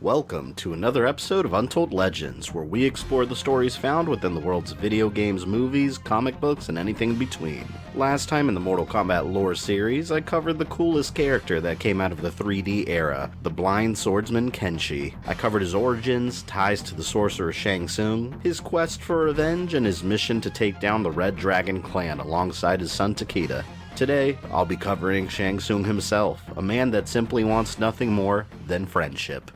Welcome to another episode of Untold Legends, where we explore the stories found within the worlds of video games, movies, comic books, and anything in between. Last time in the Mortal Kombat lore series, I covered the coolest character that came out of the 3D era, the blind swordsman Kenshi. I covered his origins, ties to the sorcerer Shang Tsung, his quest for revenge, and his mission to take down the Red Dragon clan alongside his son Takeda. Today, I'll be covering Shang Tsung himself, a man that simply wants nothing more than friendship.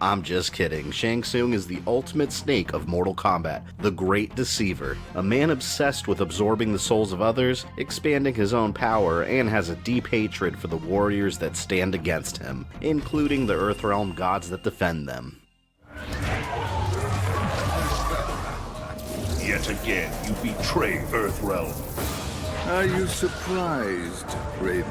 I'm just kidding. Shang Tsung is the ultimate snake of Mortal Kombat, the Great Deceiver, a man obsessed with absorbing the souls of others, expanding his own power, and has a deep hatred for the warriors that stand against him, including the Earthrealm gods that defend them. Yet again, you betray Earthrealm. Are you surprised, Raiden?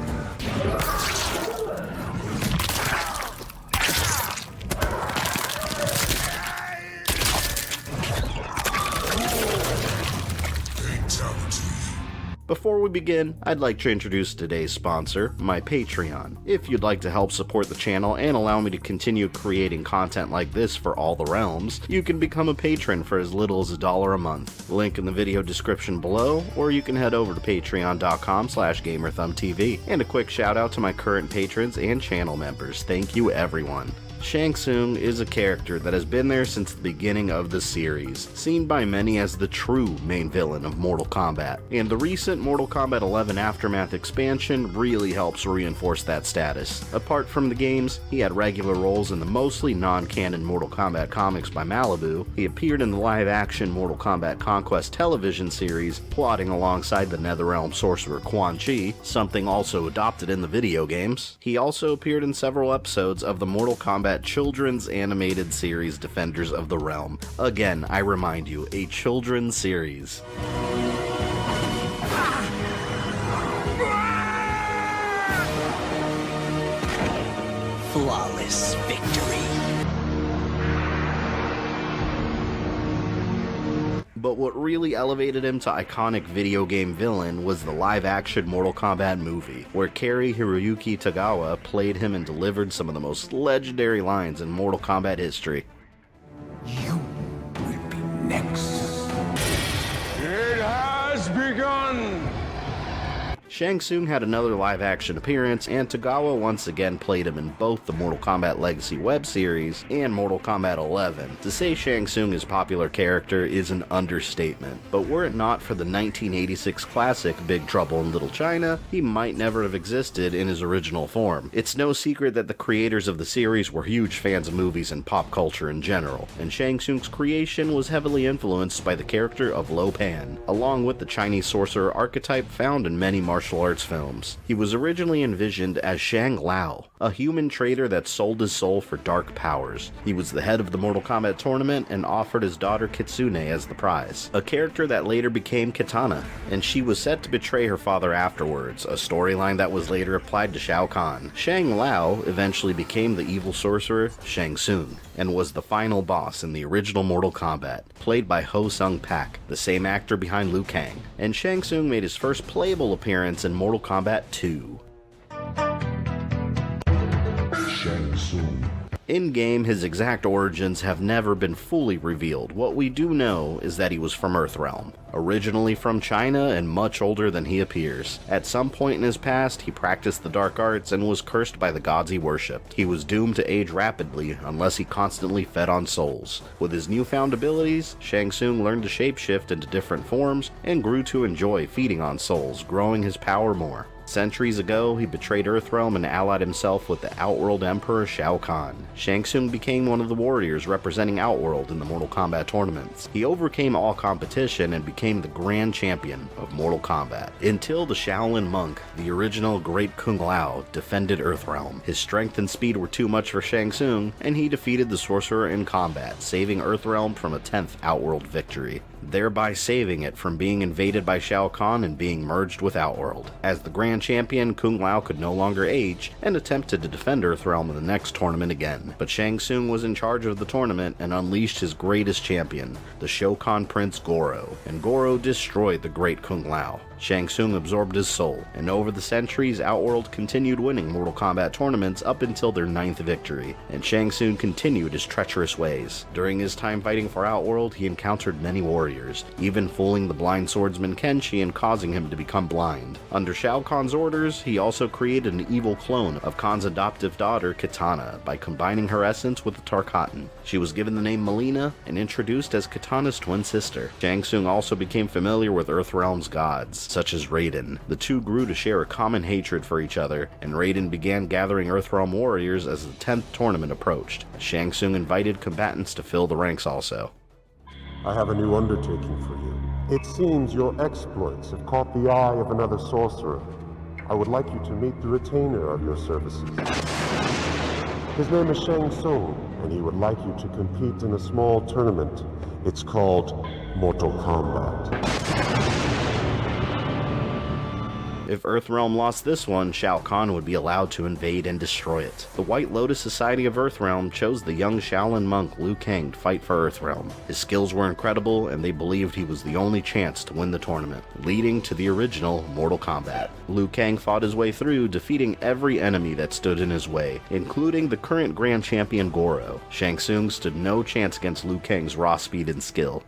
Before we begin, I'd like to introduce today's sponsor, my Patreon. If you'd like to help support the channel and allow me to continue creating content like this for all the realms, you can become a patron for as little as $1 a month. Link in the video description below, or you can head over to patreon.com/gamerthumbtv. And a quick shout out to my current patrons and channel members. Thank you everyone. Shang Tsung is a character that has been there since the beginning of the series, seen by many as the true main villain of Mortal Kombat, and the recent Mortal Kombat 11 Aftermath expansion really helps reinforce that status. Apart from the games, he had regular roles in the mostly non-canon Mortal Kombat comics by Malibu, he appeared in the live-action Mortal Kombat Conquest television series, plotting alongside the Netherrealm sorcerer Quan Chi, something also adopted in the video games. He also appeared in several episodes of the Mortal Kombat children's animated series Defenders of the Realm. Again, I remind you, a children's series. Flawless victory. But what really elevated him to iconic video game villain was the live-action Mortal Kombat movie, where Cary Hiroyuki Tagawa played him and delivered some of the most legendary lines in Mortal Kombat history. You will be next. It has begun! Shang Tsung had another live-action appearance, and Tagawa once again played him in both the Mortal Kombat Legacy web series and Mortal Kombat 11. To say Shang Tsung is a popular character is an understatement, but were it not for the 1986 classic Big Trouble in Little China, he might never have existed in his original form. It's no secret that the creators of the series were huge fans of movies and pop culture in general, and Shang Tsung's creation was heavily influenced by the character of Lo Pan, along with the Chinese sorcerer archetype found in many martial arts films. He was originally envisioned as Shang Lao, a human trader that sold his soul for dark powers. He was the head of the Mortal Kombat tournament and offered his daughter Kitsune as the prize, a character that later became Kitana, and she was set to betray her father afterwards, a storyline that was later applied to Shao Kahn. Shang Lao eventually became the evil sorcerer Shang Tsung, and was the final boss in the original Mortal Kombat, played by Ho Sung Pak, the same actor behind Liu Kang, and Shang Tsung made his first playable appearance in Mortal Kombat 2. Shang Tsung. In-game, his exact origins have never been fully revealed. What we do know is that he was from Earthrealm, originally from China and much older than he appears. At some point in his past, he practiced the dark arts and was cursed by the gods he worshipped. He was doomed to age rapidly unless he constantly fed on souls. With his newfound abilities, Shang Tsung learned to shapeshift into different forms and grew to enjoy feeding on souls, growing his power more. Centuries ago, he betrayed Earthrealm and allied himself with the Outworld Emperor Shao Kahn. Shang Tsung became one of the warriors representing Outworld in the Mortal Kombat tournaments. He overcame all competition and became the Grand Champion of Mortal Kombat. Until the Shaolin Monk, the original Great Kung Lao, defended Earthrealm. His strength and speed were too much for Shang Tsung, and he defeated the sorcerer in combat, saving Earthrealm from a 10th Outworld victory. thereby saving it from being invaded by Shao Kahn and being merged with Outworld. As the Grand Champion, Kung Lao could no longer age and attempted to defend Earthrealm in the next tournament again. But Shang Tsung was in charge of the tournament and unleashed his greatest champion, the Shokan Prince Goro, and Goro destroyed the great Kung Lao. Shang Tsung absorbed his soul, and over the centuries, Outworld continued winning Mortal Kombat tournaments up until their 9th victory, and Shang Tsung continued his treacherous ways. During his time fighting for Outworld, he encountered many warriors, even fooling the blind swordsman Kenshi and causing him to become blind. Under Shao Kahn's orders, he also created an evil clone of Kahn's adoptive daughter, Kitana, by combining her essence with the Tarkatan. She was given the name Mileena and introduced as Kitana's twin sister. Shang Tsung also became familiar with Earthrealm's gods, such as Raiden. The two grew to share a common hatred for each other, and Raiden began gathering Earthrealm warriors as the 10th tournament approached. Shang Tsung invited combatants to fill the ranks also. I have a new undertaking for you. It seems your exploits have caught the eye of another sorcerer. I would like you to meet the retainer of your services. His name is Shang Tsung, and he would like you to compete in a small tournament. It's called Mortal Kombat. If Earthrealm lost this one, Shao Kahn would be allowed to invade and destroy it. The White Lotus Society of Earthrealm chose the young Shaolin monk Liu Kang to fight for Earthrealm. His skills were incredible, and they believed he was the only chance to win the tournament, leading to the original Mortal Kombat. Liu Kang fought his way through, defeating every enemy that stood in his way, including the current Grand Champion Goro. Shang Tsung stood no chance against Liu Kang's raw speed and skill.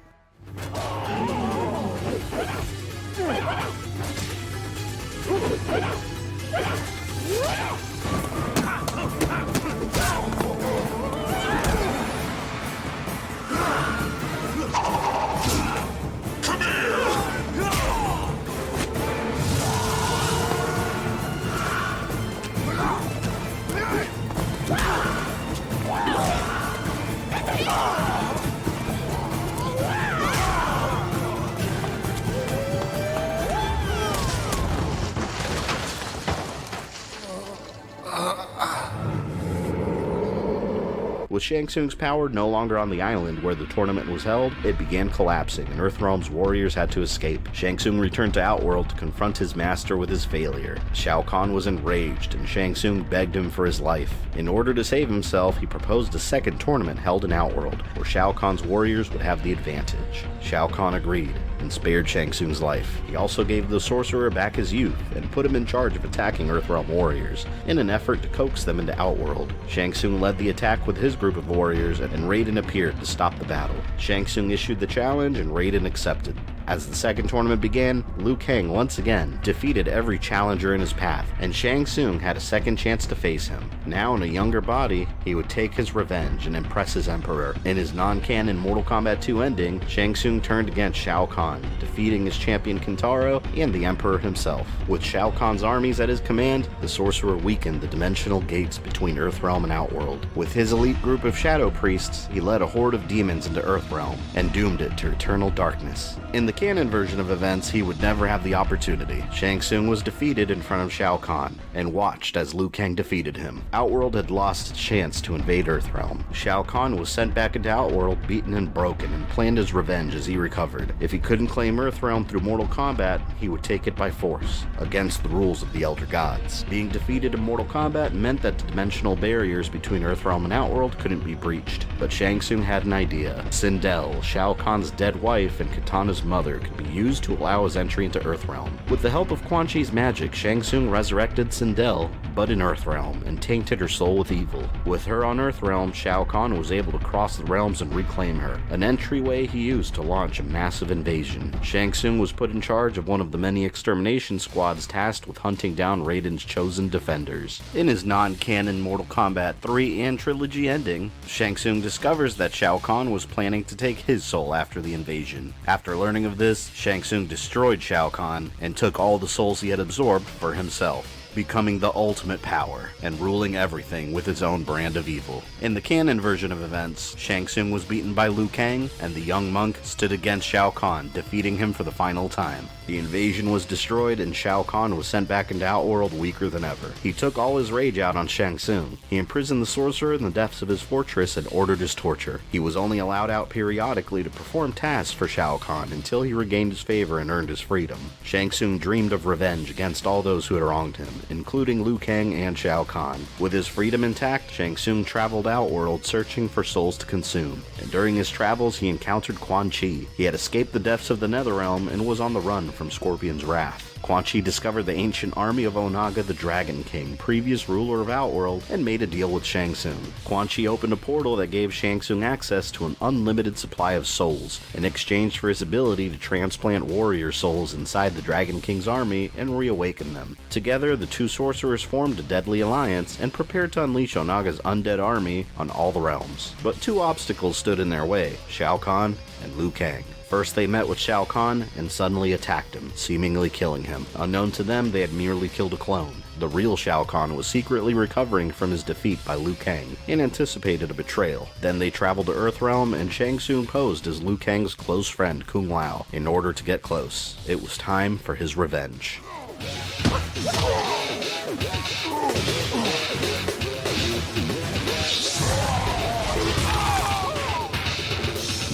With Shang Tsung's power no longer on the island where the tournament was held, it began collapsing and Earthrealm's warriors had to escape. Shang Tsung returned to Outworld to confront his master with his failure. Shao Kahn was enraged and Shang Tsung begged him for his life. In order to save himself, he proposed a second tournament held in Outworld, where Shao Kahn's warriors would have the advantage. Shao Kahn agreed and spared Shang Tsung's life. He also gave the sorcerer back his youth and put him in charge of attacking Earthrealm warriors in an effort to coax them into Outworld. Shang Tsung led the attack with his group of warriors and Raiden appeared to stop the battle. Shang Tsung issued the challenge and Raiden accepted. As the second tournament began, Liu Kang once again defeated every challenger in his path, and Shang Tsung had a second chance to face him. Now in a younger body, he would take his revenge and impress his emperor. In his non-canon Mortal Kombat 2 ending, Shang Tsung turned against Shao Kahn, defeating his champion Kintaro and the emperor himself. With Shao Kahn's armies at his command, the sorcerer weakened the dimensional gates between Earthrealm and Outworld. With his elite group of shadow priests, he led a horde of demons into Earthrealm and doomed it to eternal darkness. In the canon version of events, he would never have the opportunity. Shang Tsung was defeated in front of Shao Kahn and watched as Liu Kang defeated him. Outworld had lost its chance to invade Earthrealm. Shao Kahn was sent back into Outworld beaten and broken and planned his revenge as he recovered. If he couldn't claim Earthrealm through Mortal Kombat, he would take it by force, against the rules of the Elder Gods. Being defeated in Mortal Kombat meant that the dimensional barriers between Earthrealm and Outworld couldn't be breached. But Shang Tsung had an idea. Sindel, Shao Kahn's dead wife and Kitana's mother, could be used to allow his entry into Earthrealm. With the help of Quan Chi's magic, Shang Tsung resurrected Sindel, but in Earthrealm, and tainted her soul with evil. With her on Earthrealm, Shao Kahn was able to cross the realms and reclaim her, an entryway he used to launch a massive invasion. Shang Tsung was put in charge of one of the many extermination squads tasked with hunting down Raiden's chosen defenders. In his non-canon Mortal Kombat 3 and trilogy ending, Shang Tsung discovers that Shao Kahn was planning to take his soul after the invasion. After learning of this, Shang Tsung destroyed Shao Kahn and took all the souls he had absorbed for himself. becoming the ultimate power and ruling everything with its own brand of evil. In the canon version of events, Shang Tsung was beaten by Liu Kang, and the young monk stood against Shao Kahn, defeating him for the final time. The invasion was destroyed, and Shao Kahn was sent back into Outworld weaker than ever. He took all his rage out on Shang Tsung. He imprisoned the sorcerer in the depths of his fortress and ordered his torture. He was only allowed out periodically to perform tasks for Shao Kahn until he regained his favor and earned his freedom. Shang Tsung dreamed of revenge against all those who had wronged him, including Liu Kang and Shao Kahn. With his freedom intact, Shang Tsung traveled Outworld searching for souls to consume, and during his travels he encountered Quan Chi. He had escaped the depths of the Netherrealm and was on the run from Scorpion's wrath. Quan Chi discovered the ancient army of Onaga the Dragon King, previous ruler of Outworld, and made a deal with Shang Tsung. Quan Chi opened a portal that gave Shang Tsung access to an unlimited supply of souls, in exchange for his ability to transplant warrior souls inside the Dragon King's army and reawaken them. Together, the two sorcerers formed a deadly alliance and prepared to unleash Onaga's undead army on all the realms. But two obstacles stood in their way: Shao Kahn and Liu Kang. First, they met with Shao Kahn and suddenly attacked him, seemingly killing him. Unknown to them, they had merely killed a clone. The real Shao Kahn was secretly recovering from his defeat by Liu Kang and anticipated a betrayal. Then they traveled to Earthrealm, and Shang Tsung posed as Liu Kang's close friend Kung Lao in order to get close. It was time for his revenge.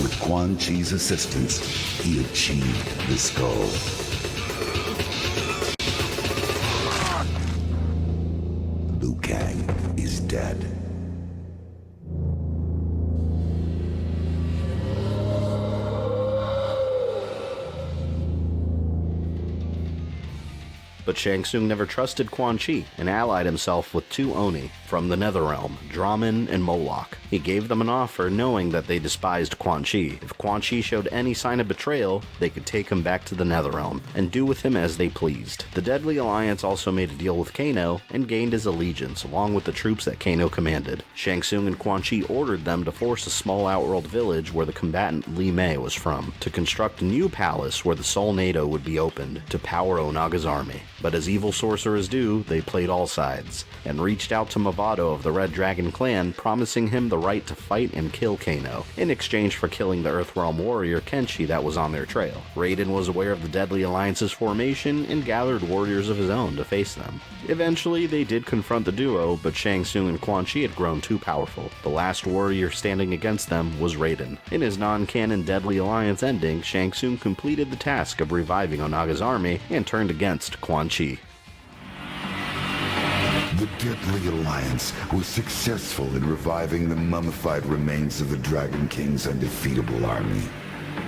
With Quan Chi's assistance, he achieved the skull. Liu Kang is dead. But Shang Tsung never trusted Quan Chi and allied himself with two Oni from the Netherrealm, Draman and Moloch. He gave them an offer knowing that they despised Quan Chi. If Quan Chi showed any sign of betrayal, they could take him back to the Netherrealm and do with him as they pleased. The Deadly Alliance also made a deal with Kano and gained his allegiance along with the troops that Kano commanded. Shang Tsung and Quan Chi ordered them to force a small Outworld village where the combatant Li Mei was from, to construct a new palace where the Solnado would be opened to power Onaga's army. But as evil sorcerers do, they played all sides, and reached out to Movado of the Red Dragon clan, promising him the right to fight and kill Kano, in exchange for killing the Earthrealm warrior Kenshi that was on their trail. Raiden was aware of the Deadly Alliance's formation and gathered warriors of his own to face them. Eventually, they did confront the duo, but Shang Tsung and Quan Chi had grown too powerful. The last warrior standing against them was Raiden. In his non-canon Deadly Alliance ending, Shang Tsung completed the task of reviving Onaga's army and turned against Quan Chi. The Deadly Alliance was successful in reviving the mummified remains of the Dragon King's undefeatable army.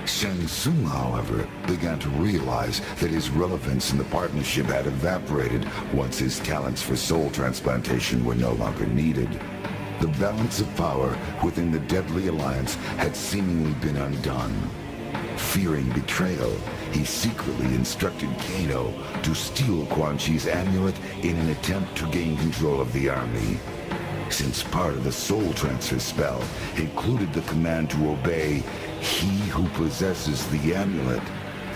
Shang Tsung, however, began to realize that his relevance in the partnership had evaporated once his talents for soul transplantation were no longer needed. The balance of power within the Deadly Alliance had seemingly been undone. Fearing betrayal, he secretly instructed Kano to steal Quan Chi's amulet in an attempt to gain control of the army. Since part of the soul transfer spell included the command to obey he who possesses the amulet,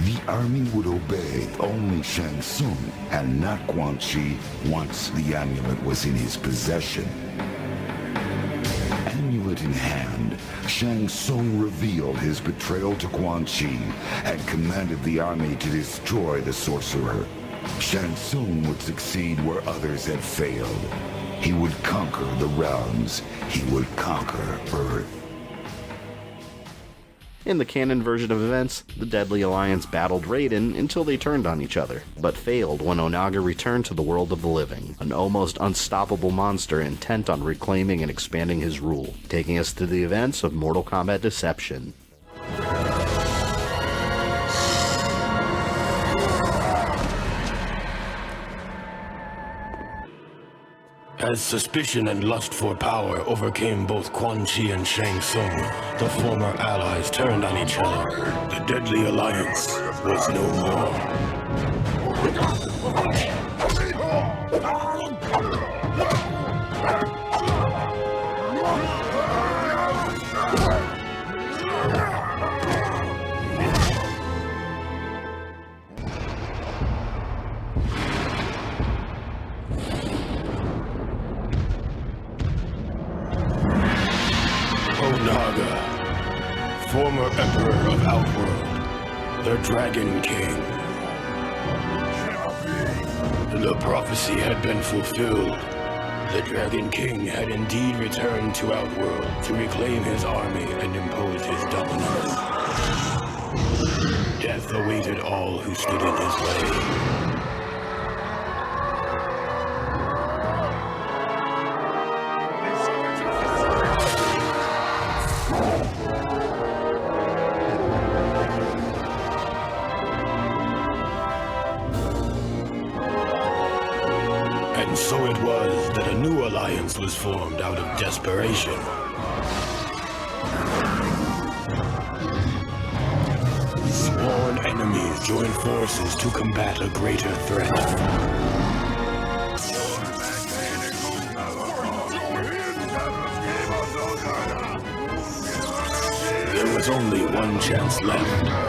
the army would obey only Shang Tsung and not Quan Chi once the amulet was in his possession. Amulet in hand, Shang Tsung revealed his betrayal to Quan Chi and commanded the army to destroy the sorcerer. Shang Tsung would succeed where others had failed. He would conquer the realms. He would conquer Earth. In the canon version of events, the Deadly Alliance battled Raiden until they turned on each other, but failed when Onaga returned to the world of the living, an almost unstoppable monster intent on reclaiming and expanding his rule, taking us to the events of Mortal Kombat Deception. As suspicion and lust for power overcame both Quan Chi and Shang Tsung, the former allies turned on each other. The Deadly Alliance was no Emperor of Outworld, the Dragon King. The prophecy had been fulfilled. The Dragon King had indeed returned to Outworld to reclaim his army and impose his dominance. Death awaited all who stood in his way. And so it was that a new alliance was formed out of desperation. Sworn enemies joined forces to combat a greater threat. There was only one chance left.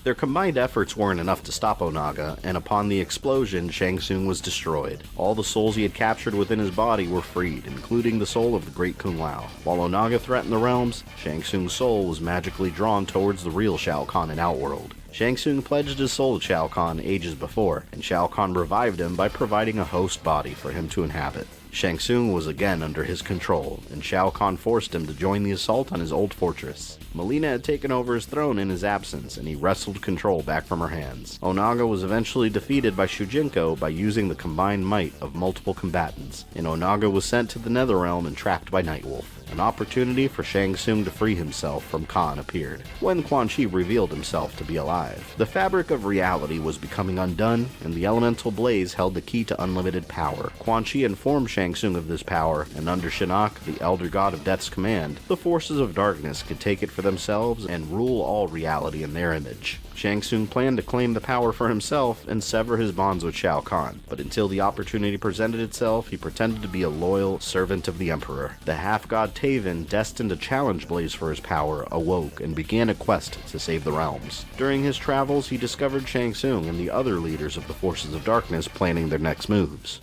Their combined efforts weren't enough to stop Onaga, and upon the explosion, Shang Tsung was destroyed. All the souls he had captured within his body were freed, including the soul of the Great Kung Lao. While Onaga threatened the realms, Shang Tsung's soul was magically drawn towards the real Shao Kahn in Outworld. Shang Tsung pledged his soul to Shao Kahn ages before, and Shao Kahn revived him by providing a host body for him to inhabit. Shang Tsung was again under his control, and Shao Kahn forced him to join the assault on his old fortress. Melina had taken over his throne in his absence, and he wrestled control back from her hands. Onaga was eventually defeated by Shujinko by using the combined might of multiple combatants, and Onaga was sent to the Netherrealm and trapped by Nightwolf. An opportunity for Shang Tsung to free himself from Kahn appeared, when Quan Chi revealed himself to be alive. The fabric of reality was becoming undone, and the elemental blaze held the key to unlimited power. Quan Chi informed Shang Tsung of this power, and under Shinnok, the Elder God of Death's command, the forces of darkness could take it for themselves and rule all reality in their image. Shang Tsung planned to claim the power for himself and sever his bonds with Shao Kahn, but until the opportunity presented itself, he pretended to be a loyal servant of the Emperor. The half-god Taven, destined to challenge Blaze for his power, awoke and began a quest to save the realms. During his travels, he discovered Shang Tsung and the other leaders of the forces of darkness planning their next moves.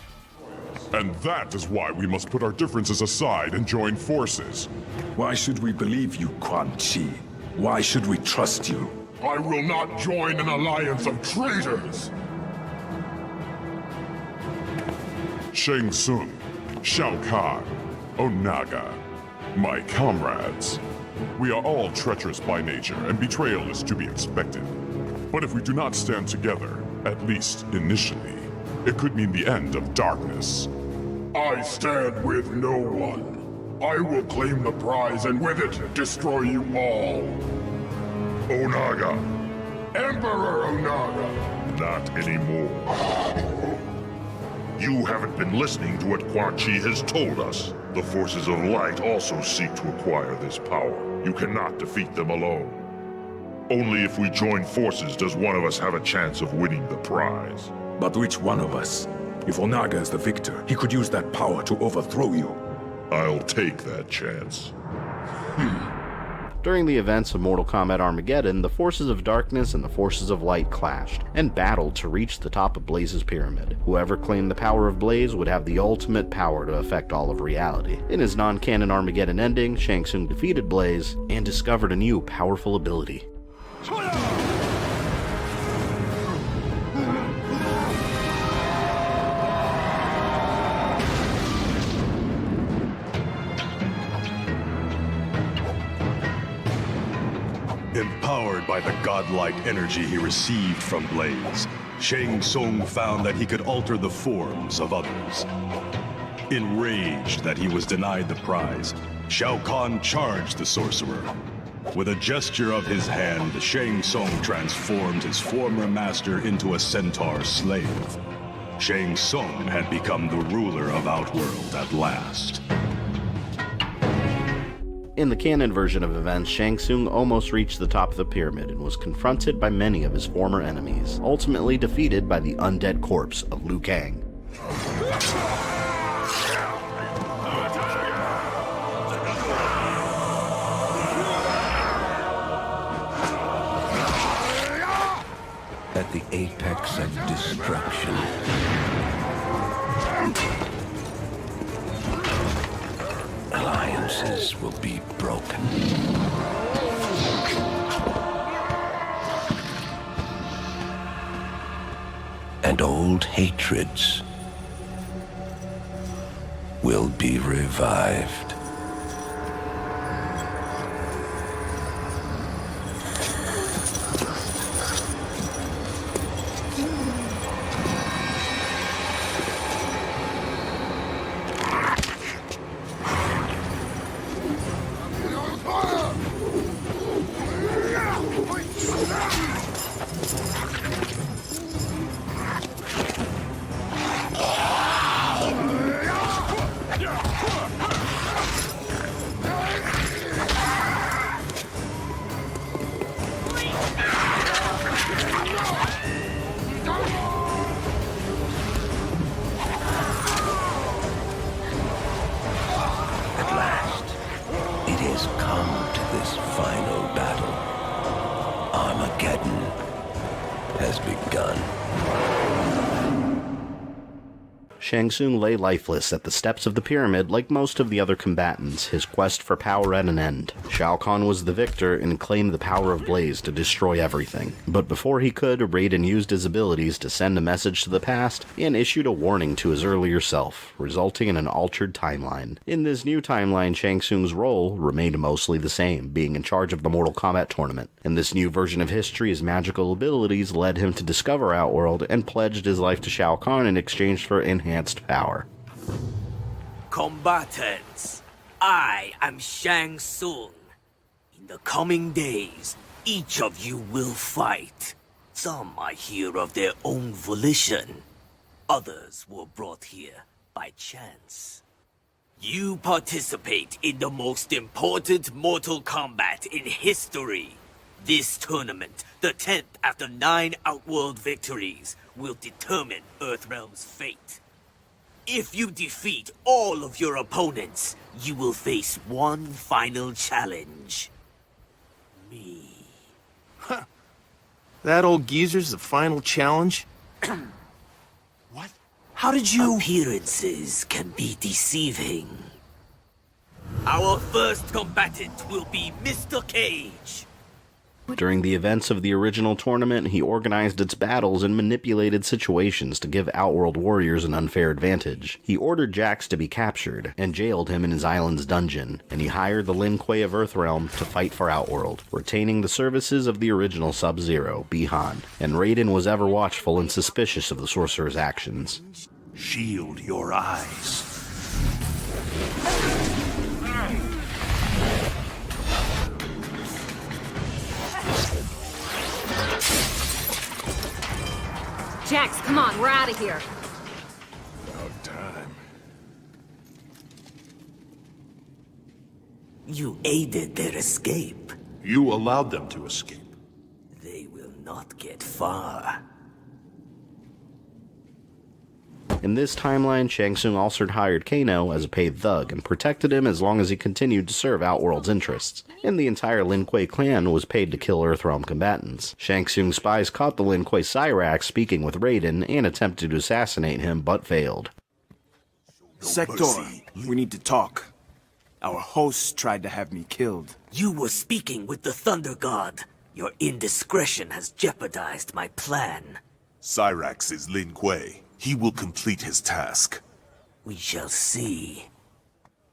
And that is why we must put our differences aside and join forces. Why should we believe you, Quan Chi? Why should we trust you? I will not join an alliance of traitors! Shang Tsung, Shao Kahn, Onaga, my comrades. We are all treacherous by nature, and betrayal is to be expected. But if we do not stand together, at least initially, it could mean the end of darkness. I stand with no one. I will claim the prize and with it, destroy you all. Onaga. Emperor Onaga. Not anymore. You haven't been listening to what Quan Chi has told us. The forces of light also seek to acquire this power. You cannot defeat them alone. Only if we join forces does one of us have a chance of winning the prize. But which one of us? If Onaga is the victor, he could use that power to overthrow you. I'll take that chance. During the events of Mortal Kombat Armageddon, the forces of darkness and the forces of light clashed, and battled to reach the top of Blaze's pyramid. Whoever claimed the power of Blaze would have the ultimate power to affect all of reality. In his non-canon Armageddon ending, Shang Tsung defeated Blaze, and discovered a new powerful ability. Empowered by the godlike energy he received from Blaze, Shang Tsung found that he could alter the forms of others. Enraged that he was denied the prize, Shao Kahn charged the sorcerer. With a gesture of his hand, Shang Tsung transformed his former master into a centaur slave. Shang Tsung had become the ruler of Outworld at last. In the canon version of events, Shang Tsung almost reached the top of the pyramid and was confronted by many of his former enemies, ultimately defeated by the undead corpse of Liu Kang. At the apex of destruction, alliance. alliances will be broken. And old hatreds will be revived. Shang Tsung lay lifeless at the steps of the pyramid like most of the other combatants, his quest for power at an end. Shao Kahn was the victor and claimed the power of Blaze to destroy everything. But before he could, Raiden used his abilities to send a message to the past and issued a warning to his earlier self, resulting in an altered timeline. In this new timeline, Shang Tsung's role remained mostly the same, being in charge of the Mortal Kombat tournament. In this new version of history, his magical abilities led him to discover Outworld and pledged his life to Shao Kahn in exchange for enhanced power. Combatants, I am Shang Tsung. In the coming days, each of you will fight. Some are here of their own volition. Others were brought here by chance. You participate in the most important Mortal Kombat in history. This tournament, the 10th after 9 Outworld victories, will determine Earthrealm's fate. If you defeat all of your opponents, you will face one final challenge. Me. Huh. That old geezer's the final challenge? What? How did you... Appearances can be deceiving. Our first combatant will be Mr. Cage. During the events of the original tournament, he organized its battles and manipulated situations to give Outworld warriors an unfair advantage. He ordered Jax to be captured, and jailed him in his island's dungeon, and he hired the Lin Kuei of Earthrealm to fight for Outworld, retaining the services of the original Sub-Zero, Bi-Han, and Raiden was ever watchful and suspicious of the sorcerer's actions. Shield your eyes. Jax, come on, we're out of here. About time. You aided their escape. You allowed them to escape. They will not get far. In this timeline, Shang Tsung also hired Kano as a paid thug and protected him as long as he continued to serve Outworld's interests, and the entire Lin Kuei clan was paid to kill Earthrealm combatants. Shang Tsung's spies caught the Lin Kuei Cyrax speaking with Raiden and attempted to assassinate him, but failed. Sector, we need to talk. Our hosts tried to have me killed. You were speaking with the Thunder God. Your indiscretion has jeopardized my plan. Cyrax is Lin Kuei. He will complete his task. We shall see.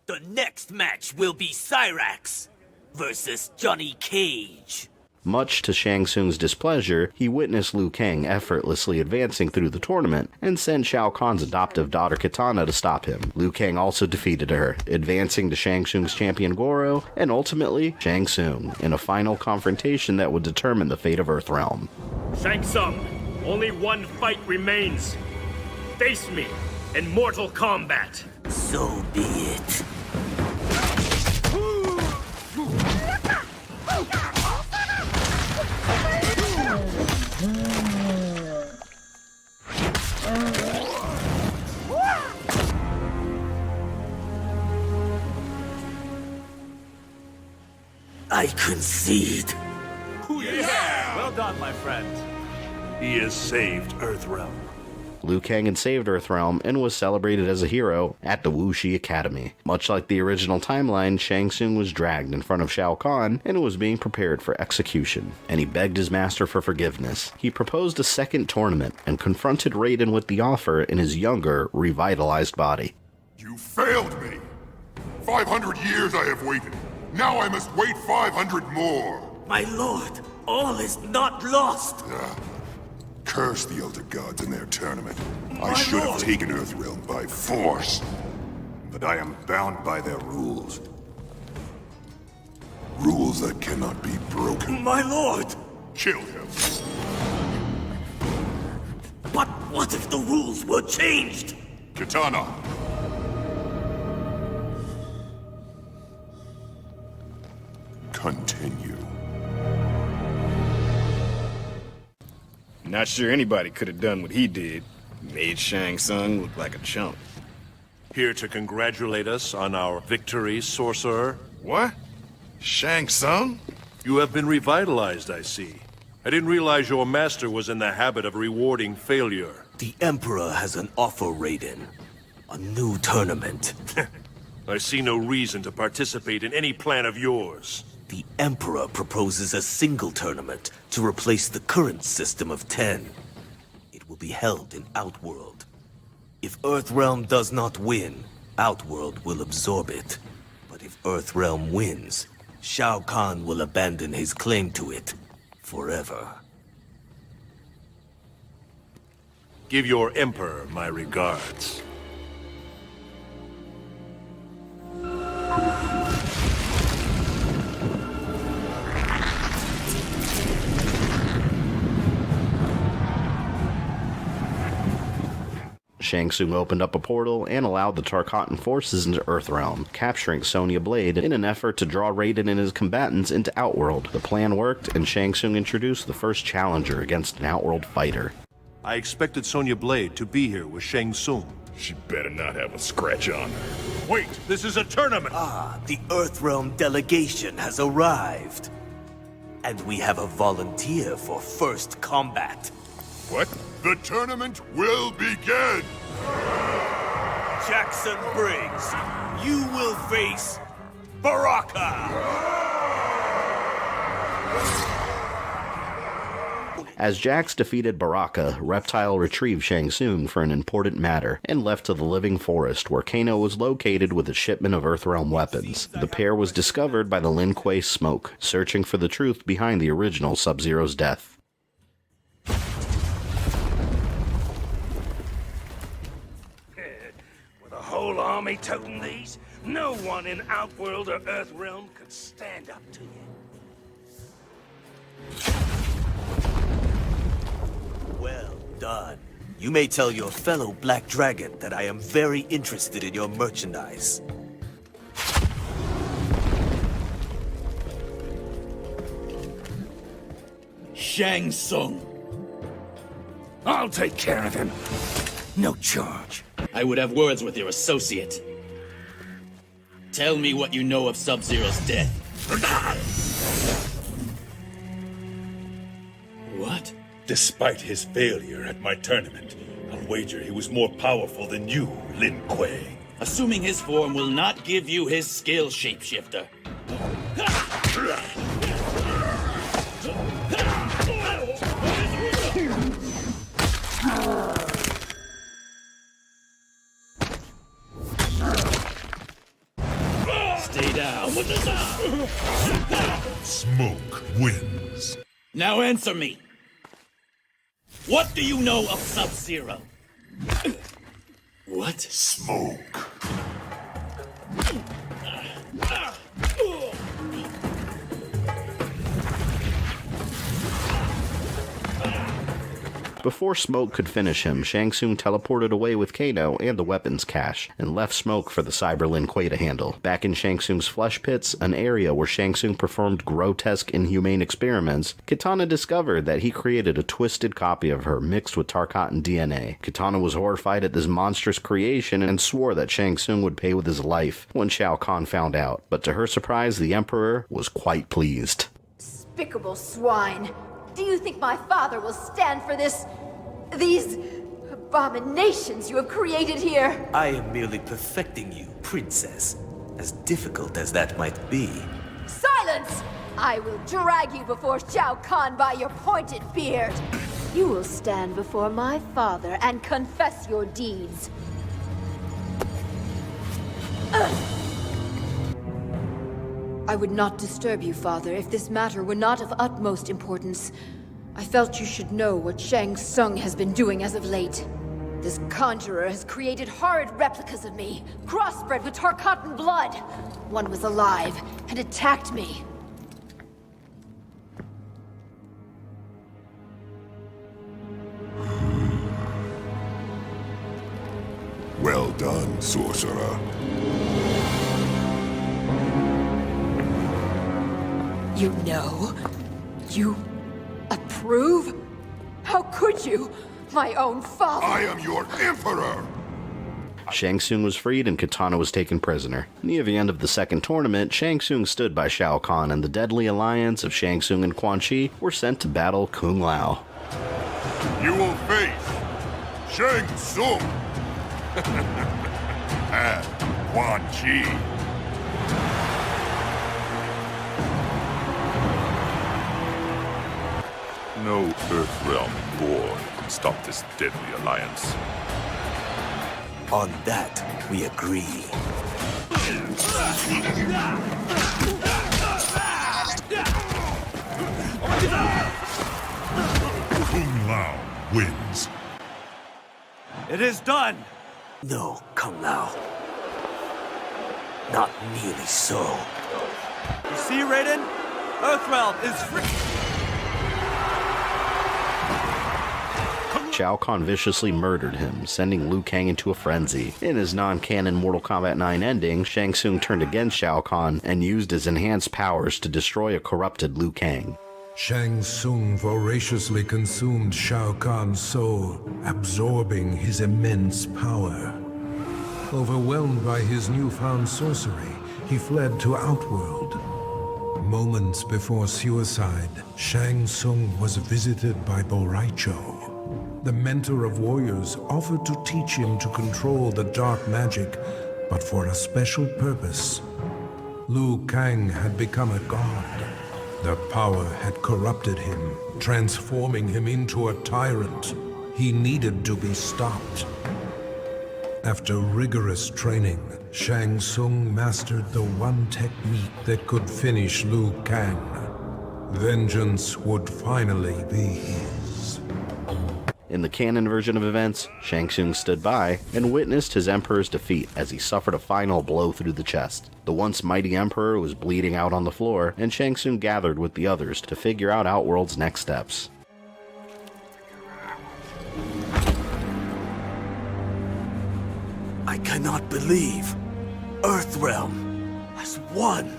The next match will be Cyrax versus Johnny Cage. Much to Shang Tsung's displeasure, he witnessed Liu Kang effortlessly advancing through the tournament and sent Shao Kahn's adoptive daughter Kitana to stop him. Liu Kang also defeated her, advancing to Shang Tsung's champion Goro, and ultimately Shang Tsung, in a final confrontation that would determine the fate of Earthrealm. Shang Tsung, only one fight remains. Face me in Mortal Kombat. So be it. I concede. Yeah! Well done, my friend. He has saved Earthrealm. Liu Kang had saved Earthrealm and was celebrated as a hero at the Wuxi Academy. Much like the original timeline, Shang Tsung was dragged in front of Shao Kahn and was being prepared for execution, and he begged his master for forgiveness. He proposed a second tournament and confronted Raiden with the offer in his younger, revitalized body. You failed me! 500 years I have waited. Now I must wait 500 more. My lord, all is not lost. Curse the Elder Gods in their tournament. I should have taken Earthrealm by force. But I am bound by their rules. Rules that cannot be broken. My lord! Kill him. But what if the rules were changed? Kitana! Continue. Not sure anybody could have done what he did. Made Shang Tsung look like a chump. Here to congratulate us on our victory, sorcerer. What? Shang Tsung? You have been revitalized, I see. I didn't realize your master was in the habit of rewarding failure. The Emperor has an offer, Raiden. A new tournament. I see no reason to participate in any plan of yours. The Emperor proposes a single tournament to replace the current system of 10. It will be held in Outworld. If Earthrealm does not win, Outworld will absorb it. But if Earthrealm wins, Shao Kahn will abandon his claim to it forever. Give your Emperor my regards. Shang Tsung opened up a portal and allowed the Tarkatan forces into Earthrealm, capturing Sonya Blade in an effort to draw Raiden and his combatants into Outworld. The plan worked, and Shang Tsung introduced the first challenger against an Outworld fighter. I expected Sonya Blade to be here with Shang Tsung. She better not have a scratch on her. Wait, this is a tournament! The Earthrealm delegation has arrived. And we have a volunteer for first combat. What? The tournament will begin! Jackson Briggs, you will face Baraka! As Jax defeated Baraka, Reptile retrieved Shang Tsung for an important matter and left to the Living Forest, where Kano was located with a shipment of Earthrealm weapons. The pair was discovered by the Lin Kuei Smoke, searching for the truth behind the original Sub-Zero's death. With a whole army toting these, no one in Outworld or Earthrealm could stand up to you. Well done. You may tell your fellow Black Dragon that I am very interested in your merchandise. Shang Tsung. I'll take care of him. No charge. I would have words with your associate. Tell me what you know of Sub-Zero's death. What? Despite his failure at my tournament, I'll wager he was more powerful than you, Lin Kuei. Assuming his form will not give you his skill, shapeshifter. Stay down. Smoke wins. Now answer me. What do you know of Sub-Zero? What? Smoke. Before Smoke could finish him, Shang Tsung teleported away with Kano and the weapons cache, and left Smoke for the Cyber Lin Kuei to handle. Back in Shang Tsung's flesh pits, an area where Shang Tsung performed grotesque, inhumane experiments, Kitana discovered that he created a twisted copy of her mixed with Tarkatan DNA. Kitana was horrified at this monstrous creation and swore that Shang Tsung would pay with his life when Shao Kahn found out, but to her surprise, the Emperor was quite pleased. Despicable swine! Do you think my father will stand for this? These abominations you have created here! I am merely perfecting you, princess. As difficult as that might be. Silence! I will drag you before Shao Kahn by your pointed beard. You will stand before my father and confess your deeds. I would not disturb you, father, if this matter were not of utmost importance. I felt you should know what Shang Tsung has been doing as of late. This conjurer has created horrid replicas of me, crossbred with Tarkatan blood. One was alive and attacked me. Well done, sorcerer. You know? You approve? How could you? My own father! I am your emperor! Shang Tsung was freed and Kitana was taken prisoner. Near the end of the second tournament, Shang Tsung stood by Shao Kahn and the deadly alliance of Shang Tsung and Quan Chi were sent to battle Kung Lao. You will face Shang Tsung and Quan Chi. No Earthrealm war can stop this deadly alliance. On that, we agree. Kung Lao wins. It is done! No, Kung Lao. Not nearly so. You see, Raiden? Earthrealm is free! Shao Kahn viciously murdered him, sending Liu Kang into a frenzy. In his non-canon Mortal Kombat 9 ending, Shang Tsung turned against Shao Kahn and used his enhanced powers to destroy a corrupted Liu Kang. Shang Tsung voraciously consumed Shao Kahn's soul, absorbing his immense power. Overwhelmed by his newfound sorcery, he fled to Outworld. Moments before suicide, Shang Tsung was visited by Boraicho. The mentor of warriors offered to teach him to control the dark magic, but for a special purpose. Liu Kang had become a god. The power had corrupted him, transforming him into a tyrant. He needed to be stopped. After rigorous training, Shang Tsung mastered the one technique that could finish Liu Kang. Vengeance would finally be his. In the canon version of events, Shang Tsung stood by and witnessed his emperor's defeat as he suffered a final blow through the chest. The once mighty emperor was bleeding out on the floor, and Shang Tsung gathered with the others to figure out Outworld's next steps. I cannot believe Earthrealm has won.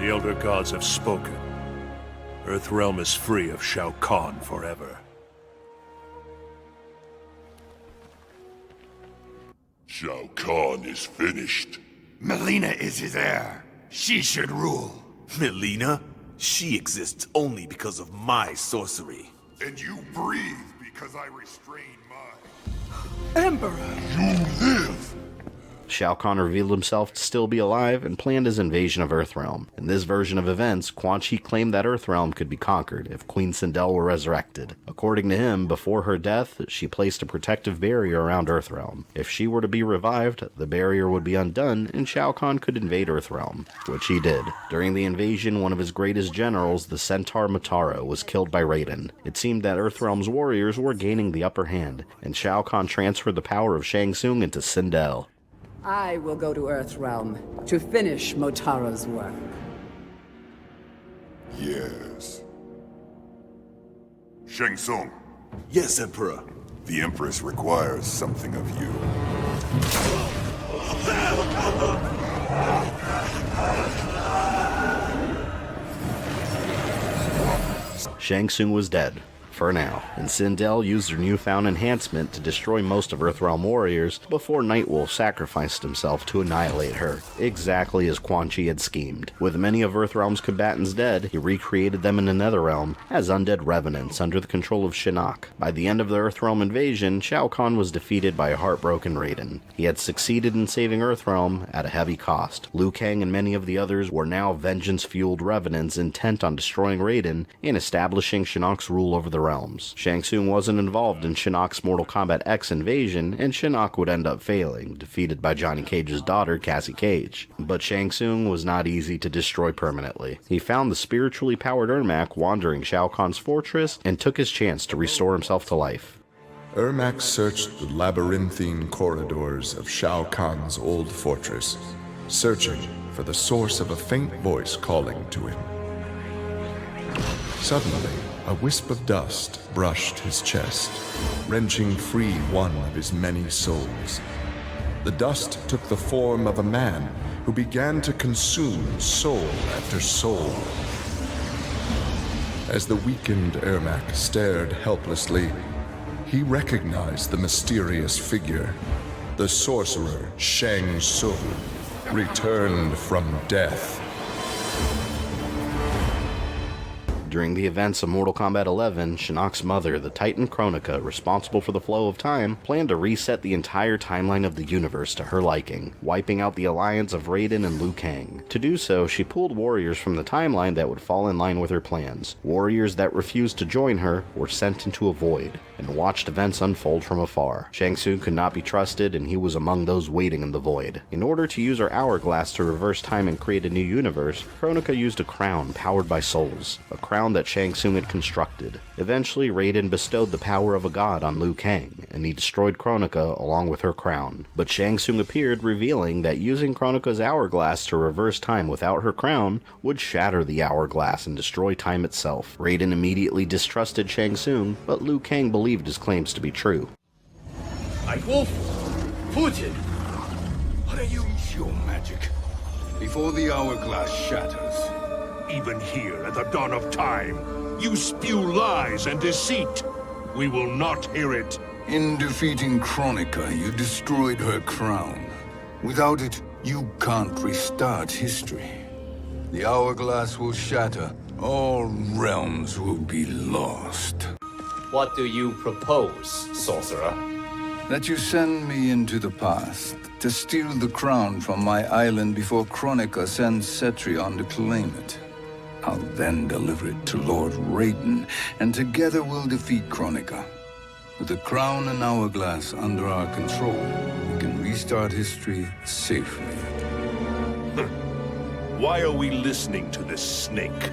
The Elder Gods have spoken. Earthrealm is free of Shao Kahn forever. Shao Kahn is finished. Melina is his heir. She should rule. Melina? She exists only because of my sorcery. And you breathe because I restrain mine. Emperor! You live! Shao Kahn revealed himself to still be alive and planned his invasion of Earthrealm. In this version of events, Quan Chi claimed that Earthrealm could be conquered if Queen Sindel were resurrected. According to him, before her death, she placed a protective barrier around Earthrealm. If she were to be revived, the barrier would be undone and Shao Kahn could invade Earthrealm, which he did. During the invasion, one of his greatest generals, the Centaur Motaro, was killed by Raiden. It seemed that Earthrealm's warriors were gaining the upper hand, and Shao Kahn transferred the power of Shang Tsung into Sindel. I will go to Earthrealm to finish Motaro's work. Yes. Shang Tsung. Yes, Emperor. The Empress requires something of you. Shang Tsung was dead. for now, and Sindel used her newfound enhancement to destroy most of Earthrealm warriors before Nightwolf sacrificed himself to annihilate her, exactly as Quan Chi had schemed. With many of Earthrealm's combatants dead, he recreated them in the Netherrealm as undead revenants under the control of Shinnok. By the end of the Earthrealm invasion, Shao Kahn was defeated by a heartbroken Raiden. He had succeeded in saving Earthrealm at a heavy cost. Liu Kang and many of the others were now vengeance-fueled revenants intent on destroying Raiden and establishing Shinnok's rule over the realms. Shang Tsung wasn't involved in Shinnok's Mortal Kombat X invasion, and Shinnok would end up failing, defeated by Johnny Cage's daughter, Cassie Cage. But Shang Tsung was not easy to destroy permanently. He found the spiritually powered Ermac wandering Shao Kahn's fortress and took his chance to restore himself to life. Ermac searched the labyrinthine corridors of Shao Kahn's old fortress, searching for the source of a faint voice calling to him. Suddenly, a wisp of dust brushed his chest, wrenching free one of his many souls. The dust took the form of a man who began to consume soul after soul. As the weakened Ermac stared helplessly, he recognized the mysterious figure. The sorcerer Shang Tsung, returned from death. During the events of Mortal Kombat 11, Shinnok's mother, the Titan Kronika, responsible for the flow of time, planned to reset the entire timeline of the universe to her liking, wiping out the alliance of Raiden and Liu Kang. To do so, she pulled warriors from the timeline that would fall in line with her plans. Warriors that refused to join her were sent into a void, and watched events unfold from afar. Shang Tsung could not be trusted, and he was among those waiting in the void. In order to use her hourglass to reverse time and create a new universe, Kronika used a crown powered by souls, a crown that Shang Tsung had constructed. Eventually, Raiden bestowed the power of a god on Liu Kang, and he destroyed Kronika along with her crown. But Shang Tsung appeared, revealing that using Kronika's hourglass to reverse time without her crown would shatter the hourglass and destroy time itself. Raiden immediately distrusted Shang Tsung, but Liu Kang believed his claims to be true. Nightwolf? Fujin! What are you? Your magic. Before the hourglass shatters. Even here at the dawn of time, you spew lies and deceit. We will not hear it. In defeating Kronika, you destroyed her crown. Without it, you can't restart history. The hourglass will shatter. All realms will be lost. What do you propose, sorcerer? That you send me into the past to steal the crown from my island before Kronika sends Cetrion to claim it. I'll then deliver it to Lord Raiden, and together we'll defeat Kronika. With the crown and hourglass under our control, we can restart history safely. Why are we listening to this snake?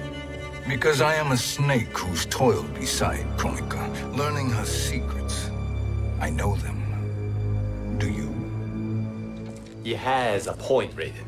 Because I am a snake who's toiled beside Kronika, learning her secrets. I know them. Do you? He has a point, Raiden.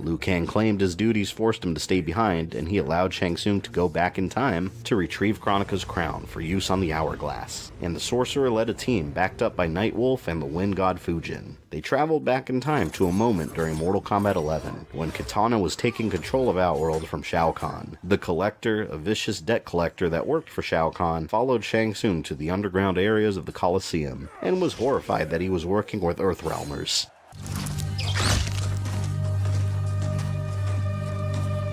Liu Kang claimed his duties forced him to stay behind, and he allowed Shang Tsung to go back in time to retrieve Kronika's crown for use on the hourglass. And the sorcerer led a team backed up by Nightwolf and the wind god Fujin. They traveled back in time to a moment during Mortal Kombat 11, when Kitana was taking control of Outworld from Shao Kahn. The Collector, a vicious debt collector that worked for Shao Kahn, followed Shang Tsung to the underground areas of the Colosseum, and was horrified that he was working with Earthrealmers.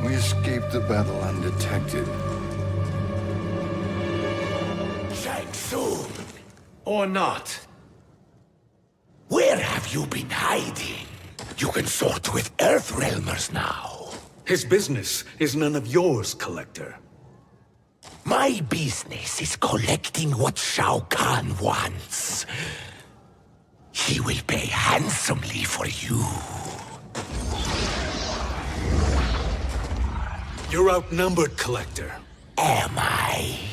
We escaped the battle undetected. Shang Tsung, or not? Where have you been hiding? You consort with Earthrealmers now. His business is none of yours, Collector. My business is collecting what Shao Kahn wants. He will pay handsomely for you. You're outnumbered, Collector. Am I?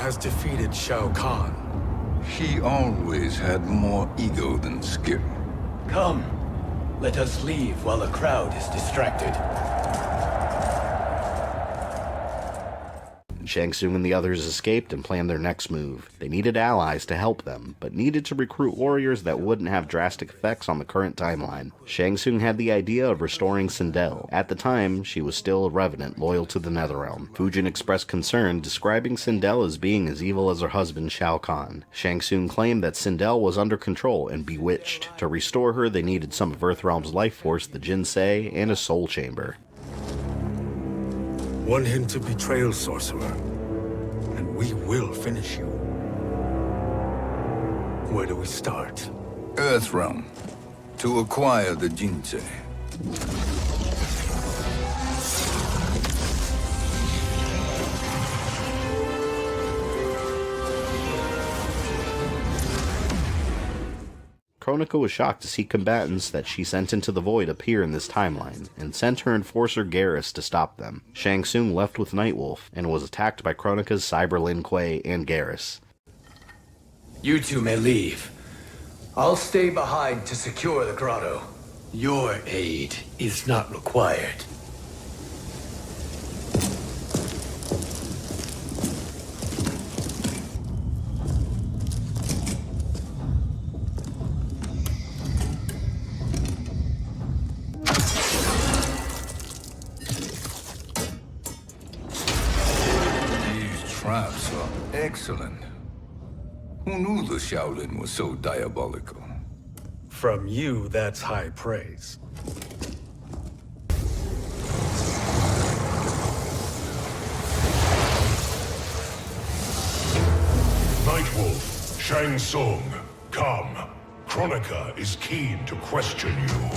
has defeated Shao Kahn. He always had more ego than skill. Come, let us leave while the crowd is distracted. Shang Tsung and the others escaped and planned their next move. They needed allies to help them, but needed to recruit warriors that wouldn't have drastic effects on the current timeline. Shang Tsung had the idea of restoring Sindel. At the time, she was still a revenant loyal to the Netherrealm. Fujin expressed concern, describing Sindel as being as evil as her husband Shao Kahn. Shang Tsung claimed that Sindel was under control and bewitched. To restore her, they needed some of Earthrealm's life force, the Jinsei, and a soul chamber. One hint of betrayal, sorcerer, and we will finish you. Where do we start? Earthrealm. To acquire the Jinsei. Kronika was shocked to see combatants that she sent into the void appear in this timeline, and sent her enforcer Gutierrez to stop them. Shang Tsung left with Nightwolf, and was attacked by Kronika's Cyber Lin Kuei and Gutierrez. You two may leave. I'll stay behind to secure the grotto. Your aid is not required. Traps are excellent. Who knew the Shaolin was so diabolical? From you, that's high praise. Nightwolf, Shang Tsung, come. Kronika is keen to question you.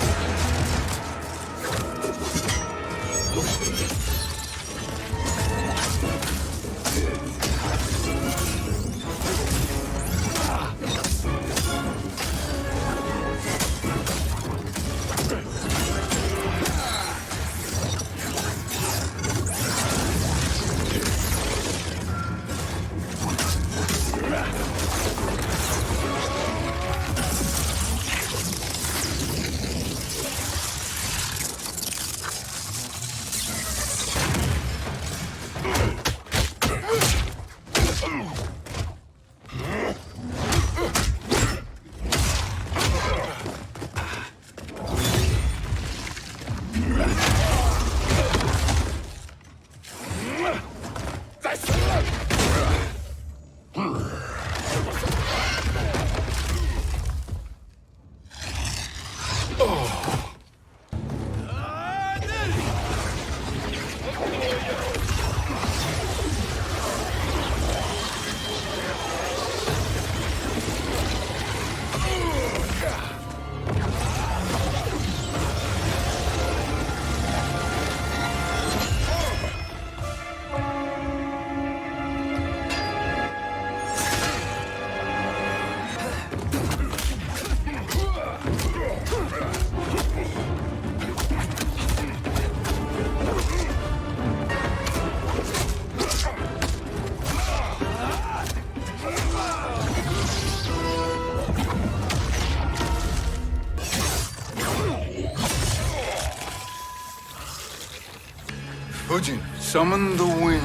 Fujin, summon the wind.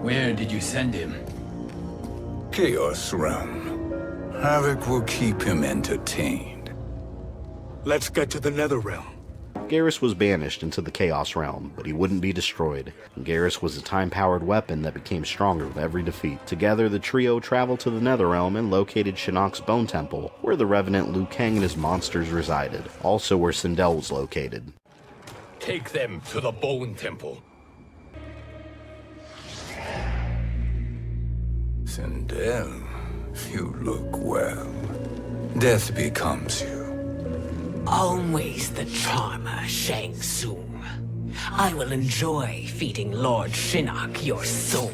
Where did you send him? Chaos Realm. Havoc will keep him entertained. Let's get to the Netherrealm. Gutierrez was banished into the Chaos Realm, but he wouldn't be destroyed. Gutierrez was a time-powered weapon that became stronger with every defeat. Together, the trio traveled to the Netherrealm and located Shinnok's Bone Temple, where the Revenant Liu Kang and his monsters resided, also where Sindel was located. Take them to the Bone Temple. Sindel, you look well. Death becomes you. Always the charmer, Shang Tsung. I will enjoy feeding Lord Shinnok your soul.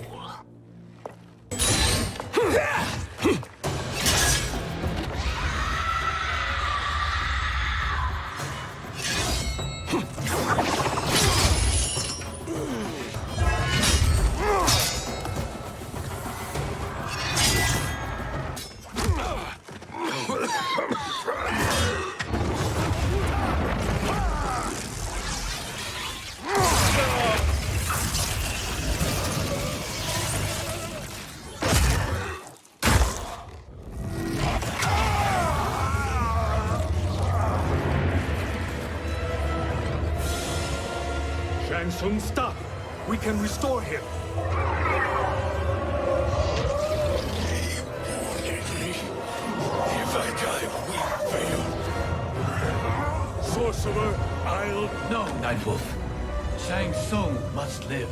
Shang Tsung, stop! We can restore him! If I die, we fail. Sorcerer, I'll... No, Nightwolf. Shang Tsung must live.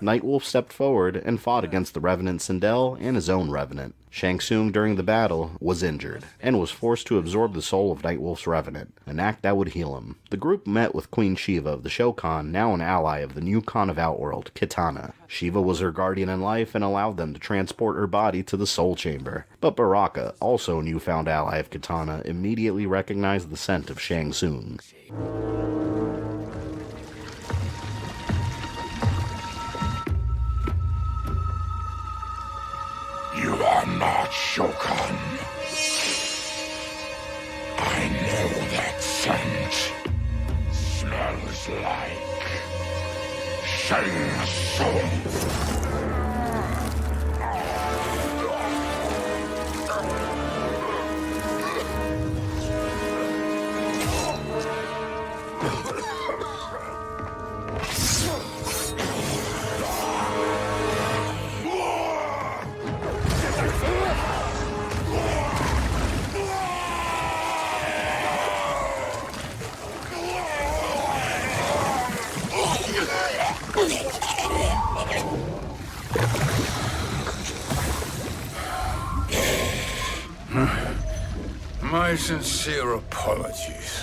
Nightwolf stepped forward and fought against the Revenant Sindel and his own Revenant. Shang Tsung during the battle was injured, and was forced to absorb the soul of Nightwolf's Revenant, an act that would heal him. The group met with Queen Shiva of the Shokan, now an ally of the new Khan of Outworld, Kitana. Shiva was her guardian in life and allowed them to transport her body to the Soul Chamber. But Baraka, also a newfound ally of Kitana, immediately recognized the scent of Shang Tsung. You are not Shokan. I know that scent. Smells like Shang Tsung. My sincere apologies.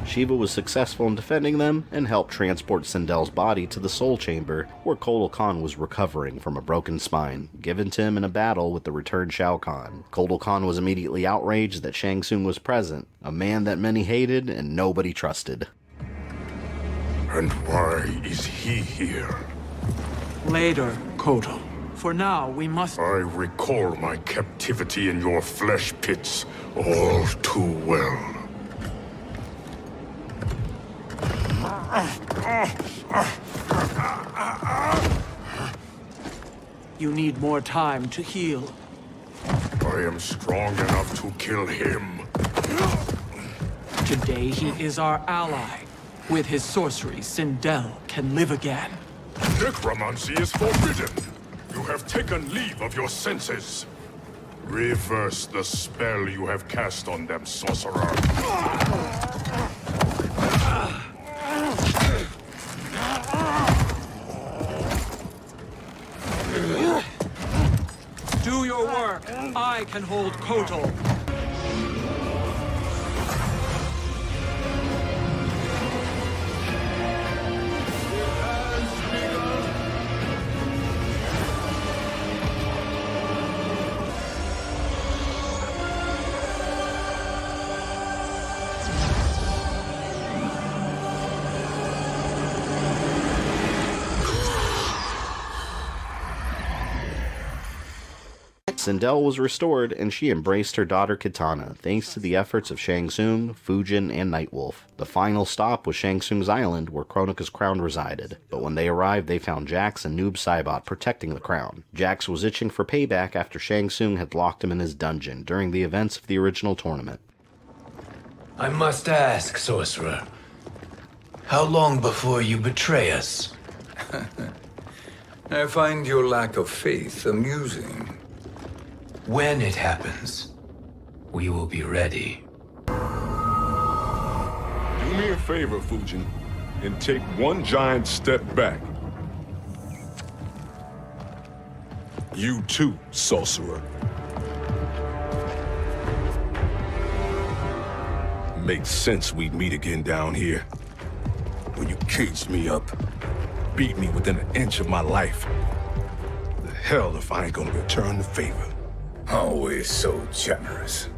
Shiva was successful in defending them and helped transport Sindel's body to the Soul Chamber, where Kotal Khan was recovering from a broken spine, given to him in a battle with the returned Shao Kahn. Kotal Khan was immediately outraged that Shang Tsung was present, a man that many hated and nobody trusted. And why is he here? Later, Kotal. For now, we must... I recall my captivity in your flesh pits all too well. You need more time to heal. I am strong enough to kill him. Today he is our ally. With his sorcery, Sindel can live again. Necromancy is forbidden. You have taken leave of your senses. Reverse the spell you have cast on them, sorcerer. Do your work. I can hold Kotal. Sindel was restored, and she embraced her daughter Kitana, thanks to the efforts of Shang Tsung, Fujin, and Nightwolf. The final stop was Shang Tsung's island, where Kronika's crown resided, but when they arrived they found Jax and Noob Saibot protecting the crown. Jax was itching for payback after Shang Tsung had locked him in his dungeon during the events of the original tournament. I must ask, Sorcerer, how long before you betray us? I find your lack of faith amusing. When it happens, we will be ready. Do me a favor, Fujin, and take one giant step back. You too, Sorcerer. Makes sense we'd meet again down here. When you caged me up, beat me within an inch of my life. The hell if I ain't gonna return the favor. Always so generous.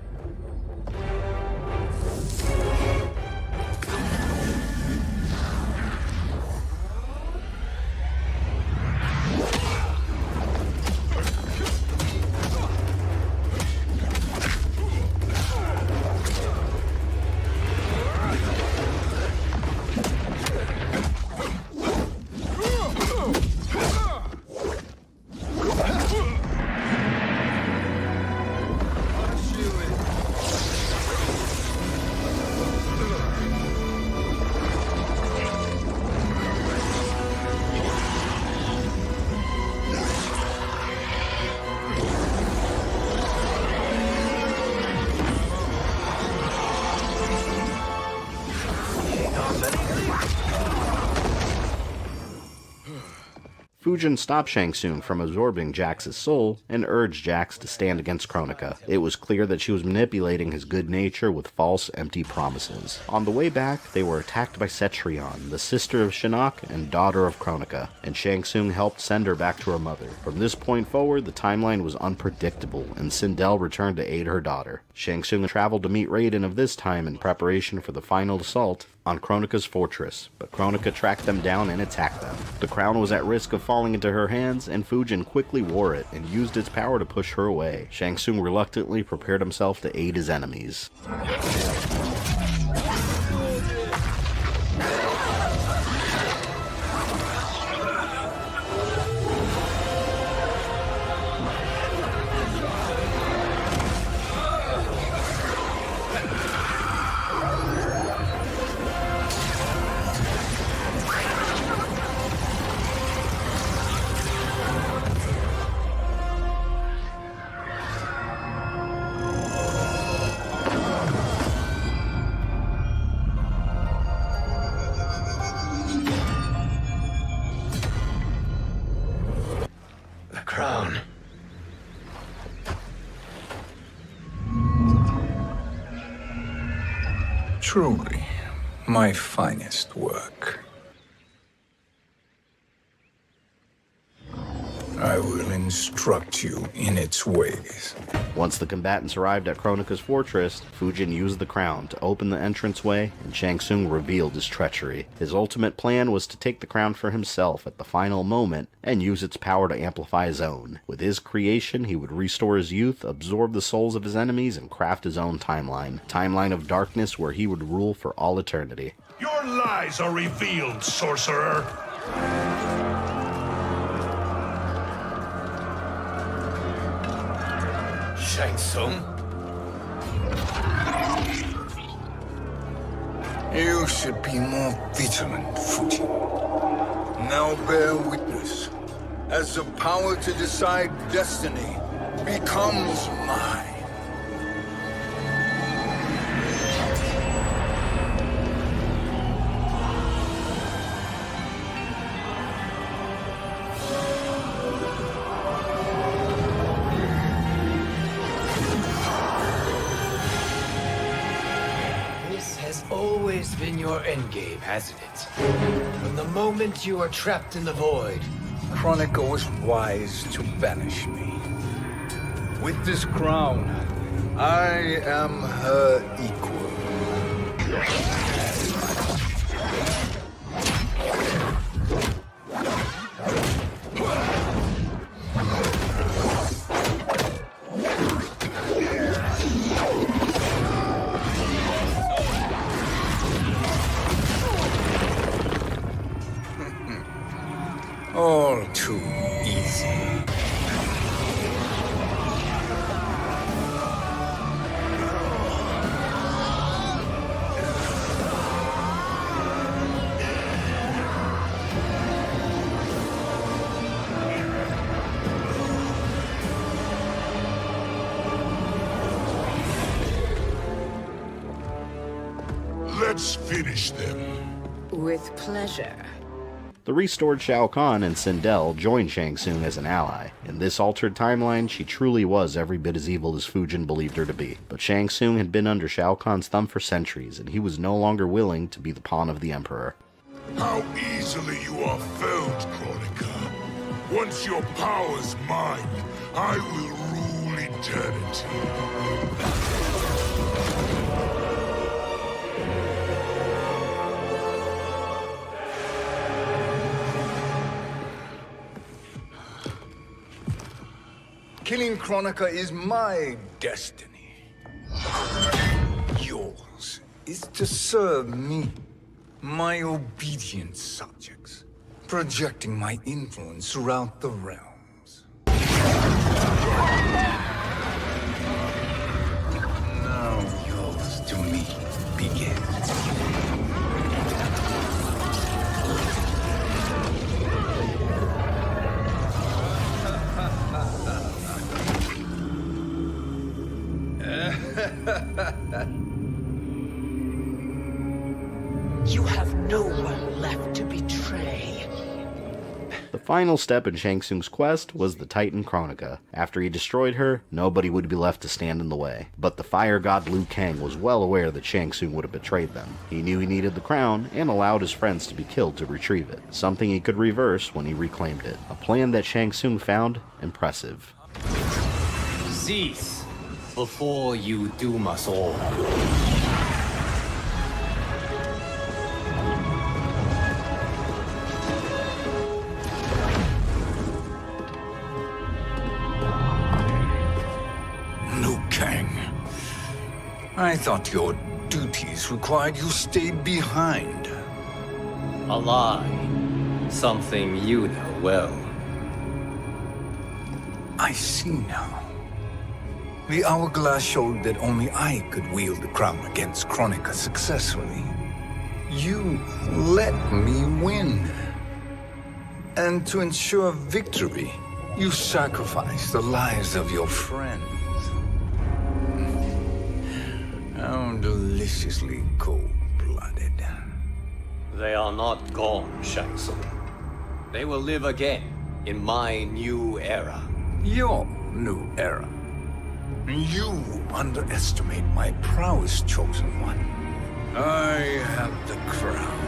Fujin stopped Shang Tsung from absorbing Jax's soul and urged Jax to stand against Kronika. It was clear that she was manipulating his good nature with false, empty promises. On the way back, they were attacked by Cetrion, the sister of Shinnok and daughter of Kronika, and Shang Tsung helped send her back to her mother. From this point forward, the timeline was unpredictable, and Sindel returned to aid her daughter. Shang Tsung traveled to meet Raiden of this time in preparation for the final assault on Kronika's fortress, but Kronika tracked them down and attacked them. The crown was at risk of falling into her hands, and Fujin quickly wore it and used its power to push her away. Shang Tsung reluctantly prepared himself to aid his enemies. Crown. Truly, my finest work. I will instruct you in its ways. Once the combatants arrived at Kronika's fortress, Fujin used the crown to open the entranceway, and Shang Tsung revealed his treachery. His ultimate plan was to take the crown for himself at the final moment and use its power to amplify his own. With his creation, he would restore his youth, absorb the souls of his enemies, and craft his own timeline. Timeline of darkness where he would rule for all eternity. Your lies are revealed, sorcerer! Shang Tsung? You should be more vigilant, Fujin. Now bear witness, as the power to decide destiny becomes mine. Always been your endgame, hasn't it? From the moment you were trapped in the void. Kronika was wise to banish me. With this crown, I am her equal. All too easy. Let's finish them. With pleasure. The restored Shao Kahn and Sindel joined Shang Tsung as an ally. In this altered timeline, she truly was every bit as evil as Fujin believed her to be. But Shang Tsung had been under Shao Kahn's thumb for centuries, and he was no longer willing to be the pawn of the Emperor. How easily you are felled, Kronika. Once your power's mine, I will rule eternity. Killing Kronika is my destiny. Yours is to serve me, my obedient subjects, projecting my influence throughout the realms. Now yours to me begins. You have no one left to betray. The final step in Shang Tsung's quest was the Titan Kronika. After he destroyed her, nobody would be left to stand in the way. But the fire god Liu Kang was well aware that Shang Tsung would have betrayed them. He knew he needed the crown and allowed his friends to be killed to retrieve it, something he could reverse when he reclaimed it. A plan that Shang Tsung found impressive. Cease before you doom us all. Liu Kang, I thought your duties required you stayed behind. A lie. Something you know well. I see now. The hourglass showed that only I could wield the crown against Kronika successfully. You let me win. And to ensure victory, you sacrificed the lives of your friends. How deliciously cold-blooded. They are not gone, Shang Tsung. They will live again in my new era. Your new era. You underestimate my prowess, Chosen One. I have the crown.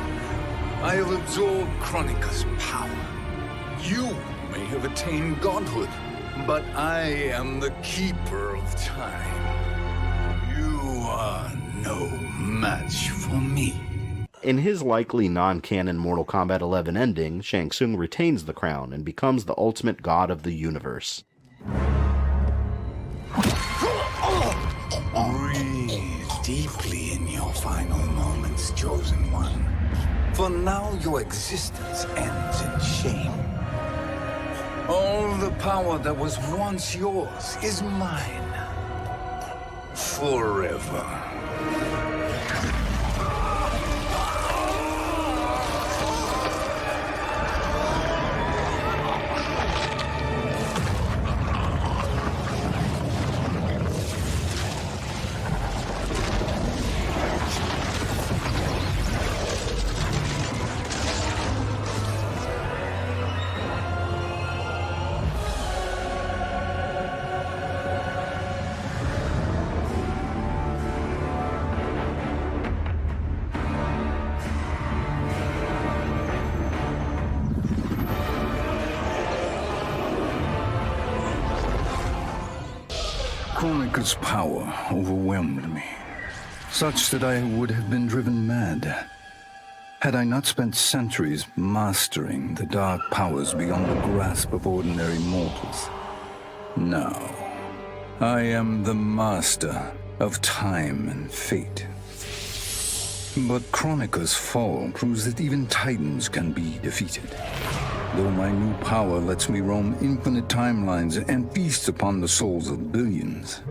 I have absorbed Kronika's power. You may have attained godhood, but I am the keeper of time. You are no match for me. In his likely non-canon Mortal Kombat 11 ending, Shang Tsung retains the crown and becomes the ultimate god of the universe. Breathe deeply in your final moments, Chosen One. For now your existence ends in shame. All the power that was once yours is mine. Forever. Kronika's power overwhelmed me, such that I would have been driven mad had I not spent centuries mastering the dark powers beyond the grasp of ordinary mortals. Now, I am the master of time and fate. But Kronika's fall proves that even titans can be defeated. Though my new power lets me roam infinite timelines and feast upon the souls of billions,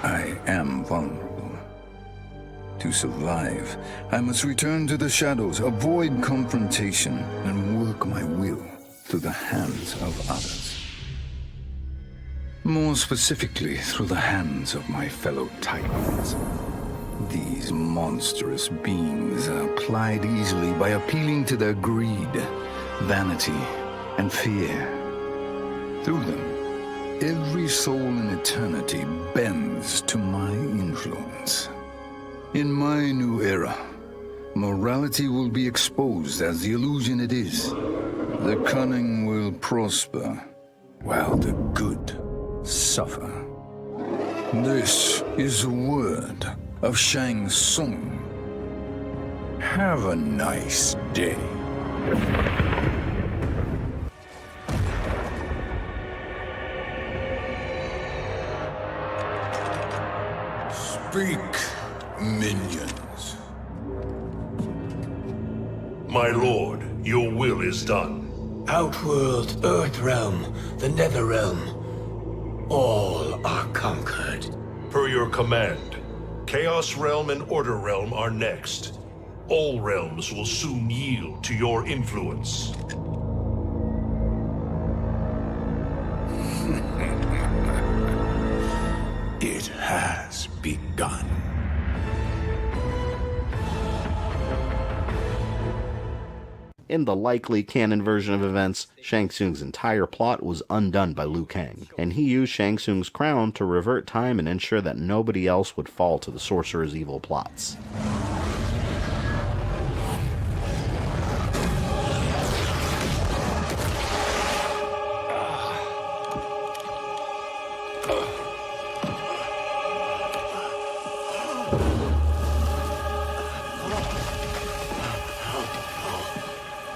I am vulnerable. To survive, I must return to the shadows, avoid confrontation, and work my will through the hands of others. More specifically, through the hands of my fellow Titans. These monstrous beings are plied easily by appealing to their greed, vanity, and fear. Through them, every soul in eternity bends to my influence. In my new era, morality will be exposed as the illusion it is. The cunning will prosper, while the good suffer. This is the word of Shang Tsung. Have a nice day. Speak, minions. My lord, your will is done. Outworld, Earthrealm, the Netherrealm, all are conquered. Per your command, Chaos Realm and Order Realm are next. All realms will soon yield to your influence. It has begun. In the likely canon version of events, Shang Tsung's entire plot was undone by Liu Kang, and he used Shang Tsung's crown to revert time and ensure that nobody else would fall to the sorcerer's evil plots.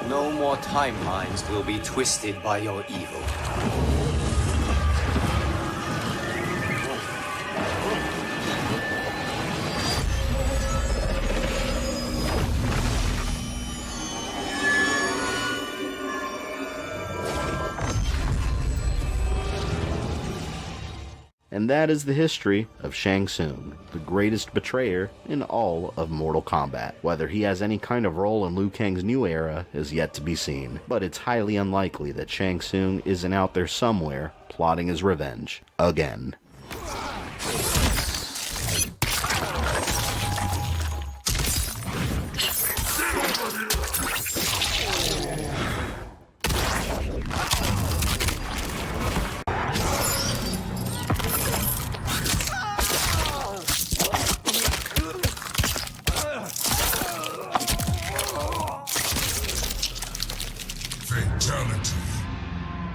No more timelines will be twisted by your evil. And that is the history of Shang Tsung, the greatest betrayer in all of Mortal Kombat. Whether he has any kind of role in Liu Kang's new era is yet to be seen, but it's highly unlikely that Shang Tsung isn't out there somewhere plotting his revenge again.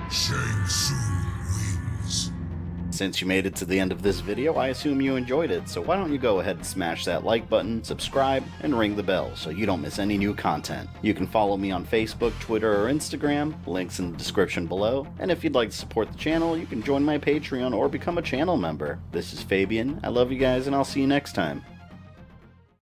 Shang Tsung wins. Since you made it to the end of this video, I assume you enjoyed it, so why don't you go ahead and smash that like button, subscribe, and ring the bell so you don't miss any new content. You can follow me on Facebook, Twitter, or Instagram, links in the description below, and if you'd like to support the channel, you can join my Patreon or become a channel member. This is Fabian, I love you guys, and I'll see you next time.